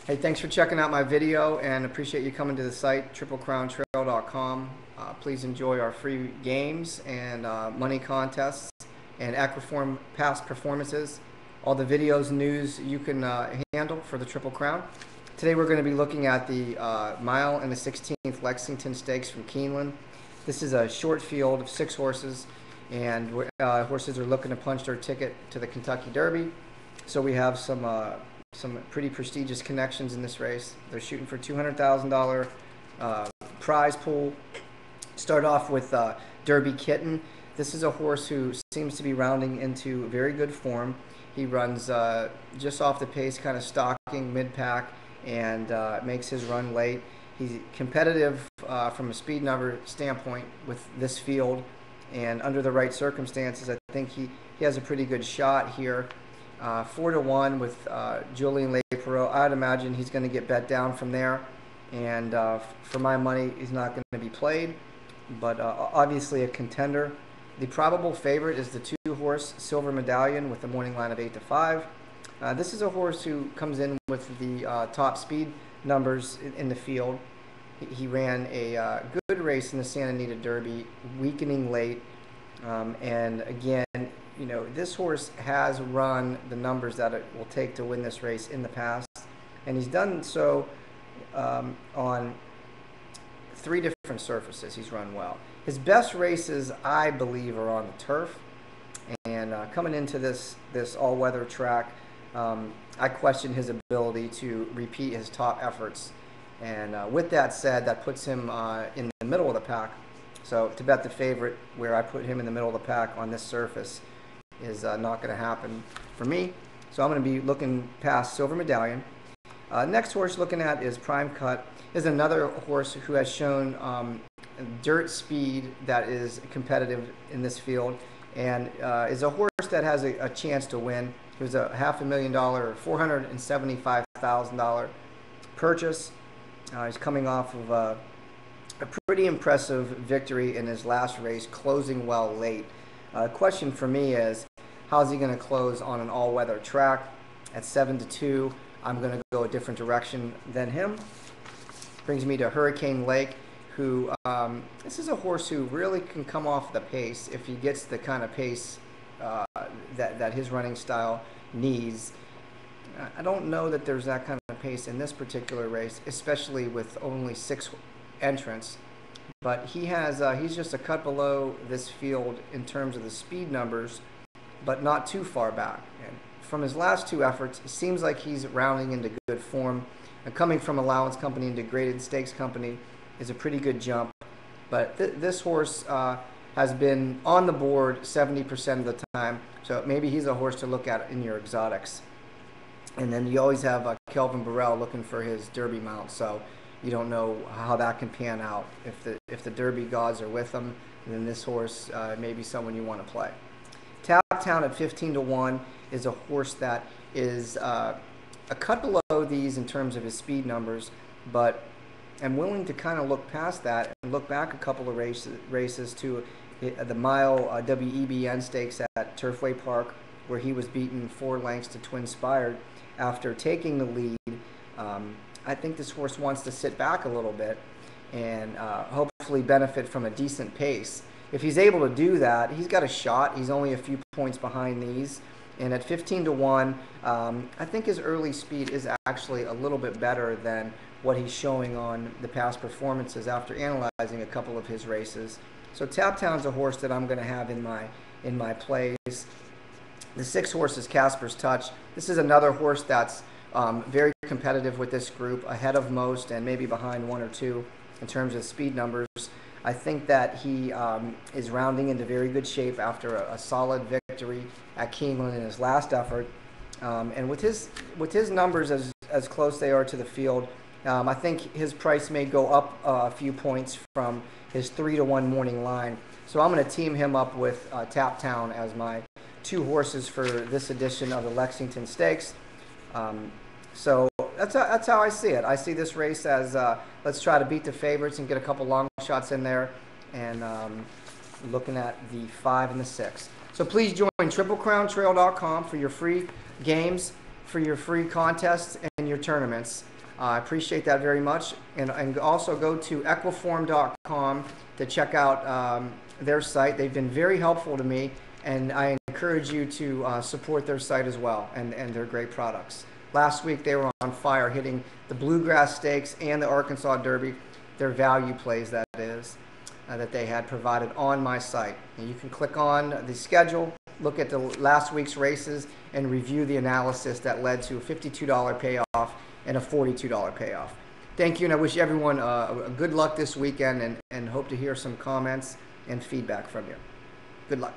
Hey, thanks for checking out my video and appreciate you coming to the site, TripleCrownTrail's.com. Please enjoy our free games and money contests and Aquaform past performances. All the videos and news you can handle for the Triple Crown. Today we're going to be looking at the mile and the 16th Lexington Stakes from Keeneland. This is a short field of 6 horses, and horses are looking to punch their ticket to the Kentucky Derby. So we have some pretty prestigious connections in this race. They're shooting for $200,000 prize pool. Start off with Derby Kitten. This is a horse who seems to be rounding into very good form. He runs just off the pace, kind of stalking mid-pack, and makes his run late. He's competitive from a speed number standpoint with this field, and under the right circumstances, I think he has a pretty good shot here. 4-1 with Julian Leperot. I'd imagine he's going to get bet down from there, and for my money, he's not going to be played, but obviously a contender. The probable favorite is the 2-horse Silver Medallion with the morning line of 8-5. This is a horse who comes in with the top speed numbers in the field. He ran a good race in the Santa Anita Derby, weakening late, and again, you know, this horse has run the numbers that it will take to win this race in the past, and he's done so on 3 different surfaces. He's run well. His best races, I believe, are on the turf, and coming into this all-weather track, I question his ability to repeat his top efforts, and with that said, that puts him in the middle of the pack. So to bet the favorite where I put him in the middle of the pack on this surface is not going to happen for me. So I'm going to be looking past Silver Medallion. Next horse looking at is Prime Cut. Is another horse who has shown dirt speed that is competitive in this field, and is a horse that has a chance to win. It was a $500,000, $475,000 purchase. He's coming off of a pretty impressive victory in his last race, closing well late. Question for me is, how's he going to close on an all-weather track? At 7-2, I'm going to go a different direction than him. Brings me to Hurricane Lake, who, this is a horse who really can come off the pace if he gets the kind of pace that his running style needs. I don't know that there's that kind of pace in this particular race, especially with only 6 entrants. But he's just a cut below this field in terms of the speed numbers, but not too far back. And from his last 2 efforts, it seems like he's rounding into good form. And coming from Allowance Company into Graded Stakes Company is a pretty good jump. But this horse has been on the board 70% of the time, so maybe he's a horse to look at in your exotics. And then you always have Kelvin Burrell looking for his Derby mount, so you don't know how that can pan out. If the Derby gods are with him, then this horse may be someone you want to play. Tap Town at 15-1 is a horse that is a cut below these in terms of his speed numbers, but I'm willing to kind of look past that and look back a couple of races to the mile WEBN Stakes at Turfway Park, where he was beaten 4 lengths to Twinspired after taking the lead. I think this horse wants to sit back a little bit and hopefully benefit from a decent pace. If he's able to do that, he's got a shot. He's only a few points behind these. And at 15-1, I think his early speed is actually a little bit better than what he's showing on the past performances after analyzing a couple of his races. So Tap Town's a horse that I'm going to have in my plays. The 6 horse is Casper's Touch. This is another horse that's very competitive with this group, ahead of most and maybe behind 1 or 2 in terms of speed numbers. I think that he is rounding into very good shape after a solid victory at Keeneland in his last effort. And with his numbers as close they are to the field, I think his price may go up a few points from his 3-1 morning line. So I'm going to team him up with Tap Town as my 2 horses for this edition of the Lexington Stakes. So that's how I see it. I see this race as let's try to beat the favorites and get a couple long shots in there, and looking at the 5 and the 6. So please join TripleCrownTrail.com for your free games, for your free contests, and your tournaments. I appreciate that very much. And also go to equiform.com to check out their site. They've been very helpful to me, and I encourage you to support their site as well and their great products. Last week they were on fire, hitting the Bluegrass Stakes and the Arkansas Derby, their value plays that is, that they had provided on my site. And you can click on the schedule, look at the last week's races, and review the analysis that led to a $52 payoff and a $42 payoff. Thank you, and I wish everyone good luck this weekend, and hope to hear some comments and feedback from you. Good luck.